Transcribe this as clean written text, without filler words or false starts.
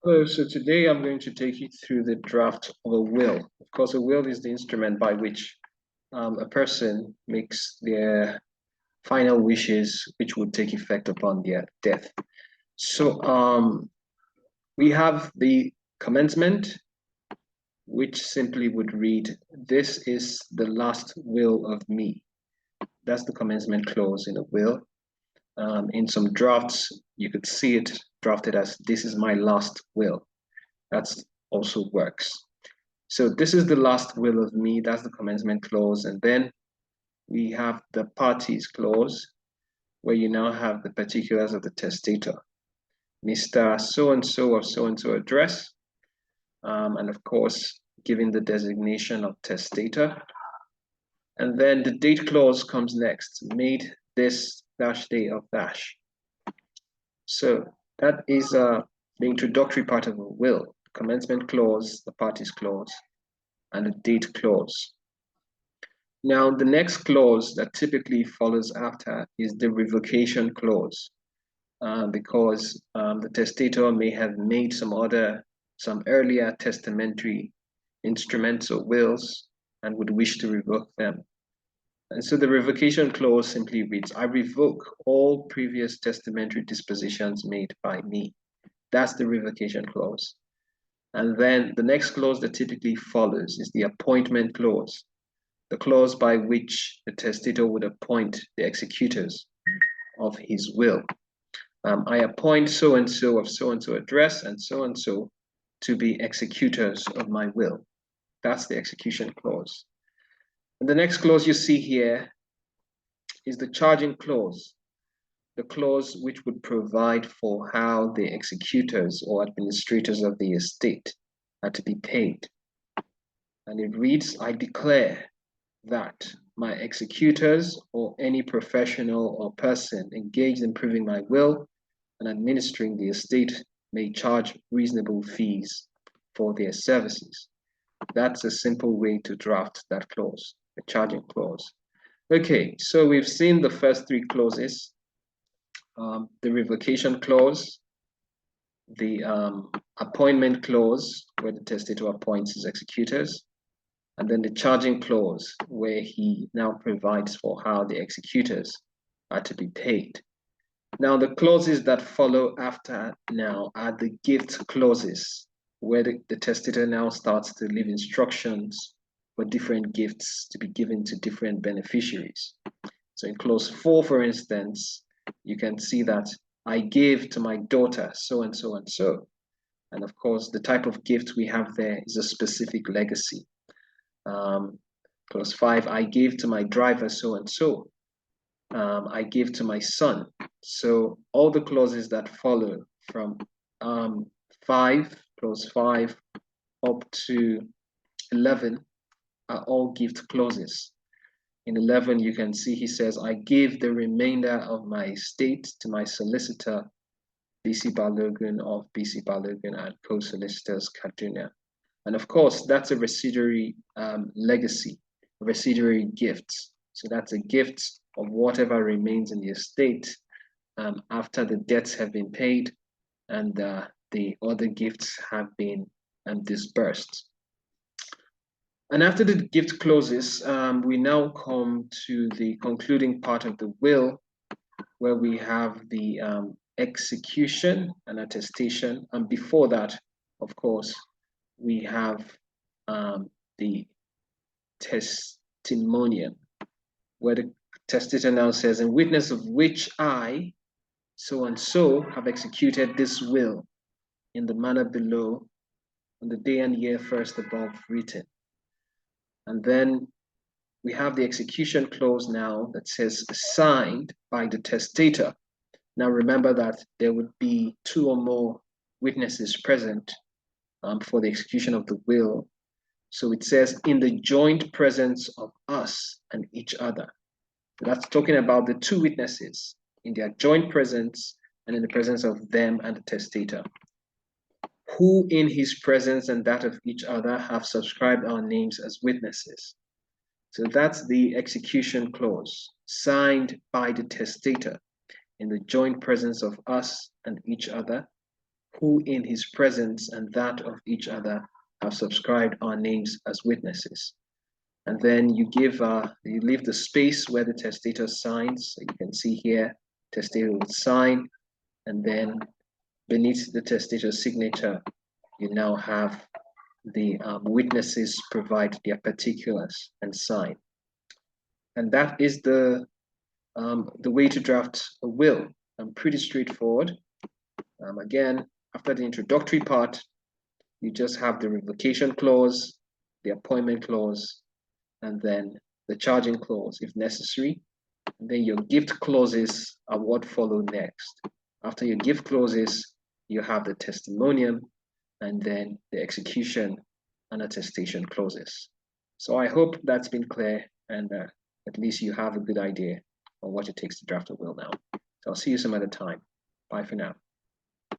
Hello, so today I'm going to take you through the draft of a will. Of course, a will is the instrument by which a person makes their final wishes, which would take effect upon their death. So we have the commencement, which simply would read, "This is the last will of me." That's the commencement clause in a will. In some drafts, you could see it drafted as, "This is my last will." That's also works. So this is the last will of me. That's the commencement clause. And then we have the parties clause, where you now have the particulars of the testator. Mr. So-and-so of so-and-so address. And of course, giving the designation of testator. And then the date clause comes next, made this dash day of dash. So that is the introductory part of a will. Commencement clause, the parties clause, and the date clause. Now, the next clause that typically follows after is the revocation clause, because the testator may have made some earlier testamentary instruments or wills and would wish to revoke them. And so the revocation clause simply reads, "I revoke all previous testamentary dispositions made by me." That's the revocation clause. And then the next clause that typically follows is the appointment clause, the clause by which the testator would appoint the executors of his will. I appoint so-and-so of so-and-so address and so to be executors of my will. That's the execution clause. And the next clause you see here is the charging clause, the clause which would provide for how the executors or administrators of the estate are to be paid. And it reads, "I declare that my executors or any professional or person engaged in proving my will and administering the estate may charge reasonable fees for their services." That's a simple way to draft that clause, the charging clause. Okay, so we've seen the first three clauses, the revocation clause, the appointment clause, where the testator appoints his executors, and then the charging clause, where he now provides for how the executors are to be paid. Now, the clauses that follow after now are the gift clauses, where the testator now starts to leave instructions for different gifts to be given to different beneficiaries. So in clause 4, for instance, you can see that I gave to my daughter so and so and so. And of course, the type of gift we have there is a specific legacy. Clause 5, I gave to my driver so and so. I gave to my son. So all the clauses that follow from 5, clause 5, up to 11 are all gift clauses. In 11, you can see he says, I give the remainder of my estate to my solicitor, BC Balogun of BC Balogun and co-solicitors Kaduna. And of course, that's a residuary legacy, a residuary gift. So that's a gift of whatever remains in the estate after the debts have been paid and the other gifts have been disbursed. And after the gift closes, we now come to the concluding part of the will, where we have the execution and attestation. And before that, of course, we have the testimonial, where the testator now says, "In witness of which I, so and so, have executed this will in the manner below, on the day and year first above written." And then we have the execution clause now that says signed by the testator. Now remember that there would be 2 or more witnesses present for the execution of the will. So it says in the joint presence of us and each other. So that's talking about the 2 witnesses in their joint presence and in the presence of them and the testator, who in his presence and that of each other have subscribed our names as witnesses. So that's the execution clause, signed by the testator in the joint presence of us and each other, who in his presence and that of each other have subscribed our names as witnesses. And then you leave the space where the testator signs. So you can see here, testator will sign, and then beneath the testator's signature, you now have the witnesses provide their particulars and sign. And that is the way to draft a will. Pretty straightforward. Again, after the introductory part, you just have the revocation clause, the appointment clause, and then the charging clause if necessary. And then your gift clauses are what follow next. After your gift clauses, you have the testimonium and then the execution and attestation clauses. So I hope that's been clear, and at least you have a good idea on what it takes to draft a will now. So I'll see you some other time. Bye for now.